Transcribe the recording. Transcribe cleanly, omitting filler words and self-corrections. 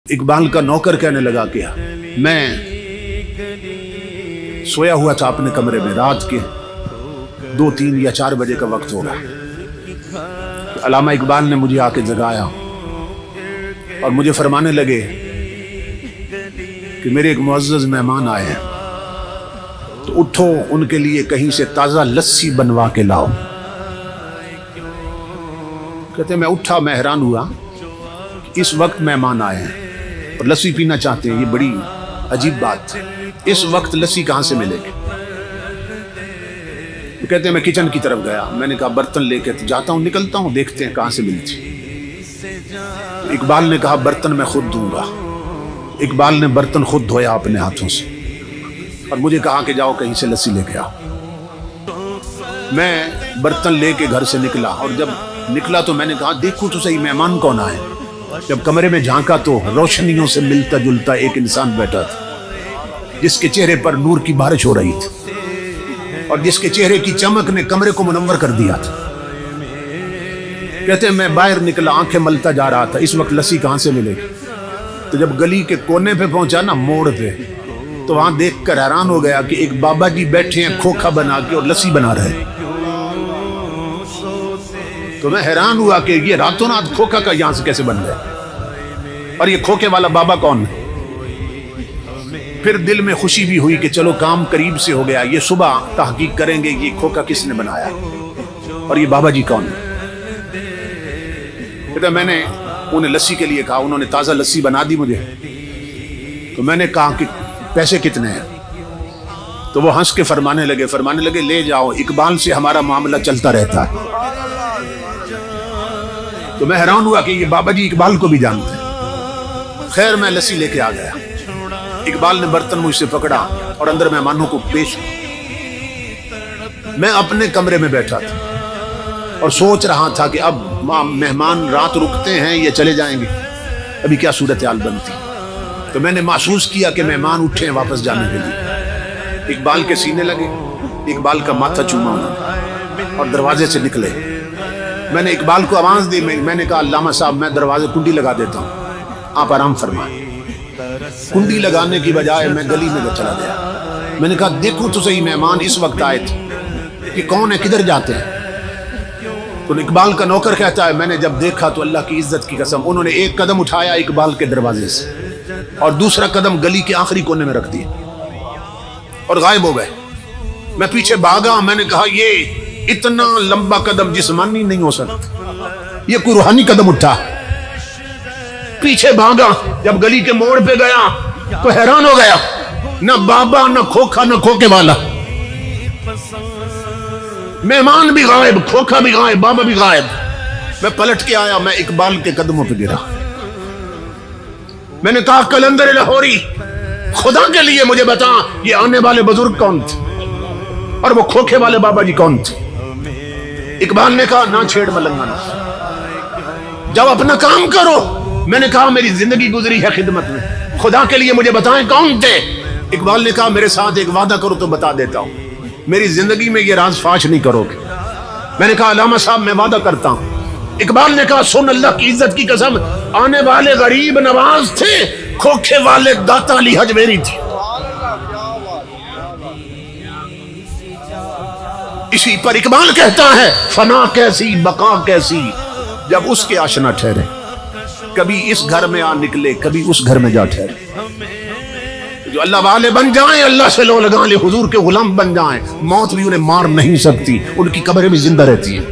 इकबाल का नौकर कहने लगा कि मैं सोया हुआ था अपने कमरे में, रात के 2, 3 या 4 बजे का वक्त होगा। अल्लामा इकबाल ने मुझे आके जगाया और मुझे फरमाने लगे कि मेरे एक मुअज़्ज़ज़ मेहमान आए हैं, तो उठो उनके लिए कहीं से ताज़ा लस्सी बनवा के लाओ। कहते मैं उठा, मैं हैरान हुआ कि इस वक्त मेहमान आए हैं और लस्सी पीना चाहते हैं, ये बड़ी अजीब बात है। इस वक्त लस्सी कहाँ से मिलेगी? तो कहते हैं मैं किचन की तरफ गया, मैंने कहा बर्तन लेके तो जाता हूँ, निकलता हूँ, देखते हैं कहाँ से मिलती। तो इकबाल ने कहा बर्तन मैं खुद दूंगा। इकबाल ने बर्तन खुद धोया अपने हाथों से और मुझे कहा कि जाओ कहीं से लस्सी लेके आओ। मैं बर्तन लेके घर से निकला और जब निकला तो मैंने कहा देखो तो सही मेहमान कौन आए। जब कमरे में झांका तो रोशनियों से मिलता जुलता एक इंसान बैठा था, जिसके चेहरे पर नूर की बारिश हो रही थी और जिसके चेहरे की चमक ने कमरे को मुनव्वर कर दिया था। कहते हैं मैं बाहर निकला, आंखें मलता जा रहा था, इस वक्त लस्सी कहां से मिलेगी। तो जब गली के कोने पे पहुंचा ना, मोड़ पे, तो वहां देखकर हैरान हो गया कि एक बाबा जी बैठे हैं खोखा बना के और लस्सी बना रहे हैं। तो मैं हैरान हुआ कि ये रातों रात खोखा का यहां से कैसे बन गया और ये खोखे वाला बाबा कौन है। फिर दिल में खुशी भी हुई कि चलो काम करीब से हो गया, ये सुबह तहकीक करेंगे ये खोखा किसने बनाया और ये बाबा जी कौन है। तो मैंने उन्हें लस्सी के लिए कहा, उन्होंने ताज़ा लस्सी बना दी मुझे। तो मैंने कहा कि पैसे कितने हैं? तो वो हंस के फरमाने लगे ले जाओ, इकबाल से हमारा मामला चलता रहता है। तो मैं हैरान हुआ कि ये बाबा जी इकबाल को भी जानते हैं। खैर मैं लस्सी लेके आ गया। इकबाल ने बर्तन मुझसे पकड़ा और अंदर मेहमानों को पेश। मैं अपने कमरे में बैठा था और सोच रहा था कि अब मेहमान रात रुकते हैं या चले जाएंगे, अभी क्या सूरत हाल बनती। तो मैंने महसूस किया कि मेहमान उठे हैं वापस जाने के लिए। इकबाल के सीने लगे, इकबाल का माथा चूमा उन्होंने और दरवाजे से निकले। मैंने इकबाल को आवाज दी, मैंने कहा अल्लामा साहब मैं दरवाजे कुंडी लगा देता हूँ, आप आराम फरमाएं। कुंडी लगाने की बजाय मैं गली में चला गया। मैंने कहा देखो तो सही मेहमान इस वक्त आए थे कि कौन है, किधर जाते हैं। तो इकबाल का नौकर कहता है मैंने जब देखा तो अल्लाह की इज्जत की कसम उन्होंने एक कदम उठाया इकबाल के दरवाजे से और दूसरा कदम गली के आखिरी कोने में रख दिया और गायब हो गए। मैं पीछे भागा, मैंने कहा ये इतना लंबा कदम जिस्मानी नहीं हो सकता, ये कोई रूहानी कदम उठा। पीछे भागा, जब गली के मोड़ पे गया तो हैरान हो गया, न बाबा न खोखा न खोखे वाला, मेहमान भी गायब, खोखा भी गायब, बाबा भी गायब। मैं पलट के आया, मैं इकबाल के कदमों पे गिरा। मैंने कहा कलंदर लाहौरी खुदा के लिए मुझे बता ये आने वाले बुजुर्ग कौन थे और वो खोखे वाले बाबा जी कौन थे। इकबाल ने कहा ना छेड़ मलंगना, जब अपना काम करो। मैंने कहा मेरी जिंदगी गुजरी है खिदमत में, खुदा के लिए मुझे बताएं कौन थे। इकबाल ने कहा मेरे साथ एक वादा करो तो बता देता हूं, मेरी जिंदगी में ये राज फाश नहीं करोगे। मैंने कहा अल्लामा साहब मैं वादा करता हूं। इकबाल ने कहा सुन अल्लाह की इज्जत की कसम, आने वाले गरीब नवाज थे, खोखे वाले दाता अली हजवेरी थे। इसी पर इकबाल कहता है फना कैसी बका कैसी, जब उसके आशना ठहरे, कभी इस घर में आ निकले, कभी उस घर में जा ठहरे। जो अल्लाह वाले बन जाएं, अल्लाह से लो लगा ले, हुजूर के गुलाम बन जाएं, मौत भी उन्हें मार नहीं सकती, उनकी कब्रें भी जिंदा रहती हैं।